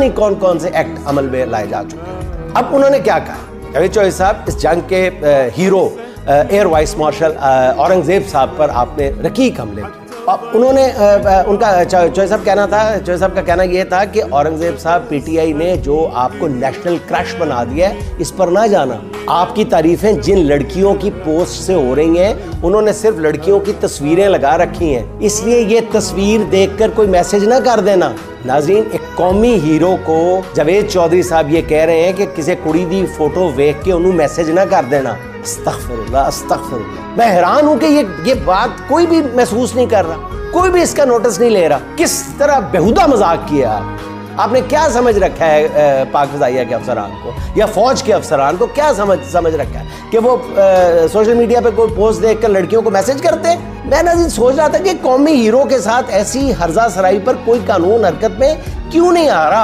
नहीं कौन कौन से एक्ट अमल में लाए जा चुके हैं। अब उन्होंने क्या कहा, जावेद चौधरी साहब इस जंग के hero air vice marshal Aurangzeb साहब पर आपने रकीक हमले किए। अब उन्होंने उनका चौधरी साहब का कहना यह था कि औरंगजेब साहब पीटीआई ने जो आपको नेशनल क्रश बना दिया है इस पर ना जाना। आपकी तारीफें जिन लड़कियों की पोस्ट से हो रही हैं उन्होंने सिर्फ लड़कियों की तस्वीरें लगा रखी हैं, इसलिए ये तस्वीर देखकर कोई मैसेज ना कर देना। नाज़रीन, एक कौमी हीरो को जावेद चौधरी साहब ये कह रहे हैं कि किसी कुड़ी दी फोटो देख के उन्होंने मैसेज ना कर देना। अस्तगफिरुल्लाह, अस्तगफिरुल्लाह। मैं हैरान हूं कि ये बात कोई भी महसूस नहीं कर रहा, कोई भी इसका नोटिस नहीं ले रहा। किस तरह बेहुदा मजाक किया आपने क्या समझ रखा है पाक फ़िज़ाइया के अफसरान को या फौज के अफसरान को क्या समझ रखा है कि वो सोशल मीडिया पे कोई पोस्ट देखकर लड़कियों को मैसेज करते हैं। मैं नाज़रीन सोच रहा था कि कौमी हीरो के साथ ऐसी हर्जा सराई पर कोई कानून हरकत में क्यों नहीं आ रहा।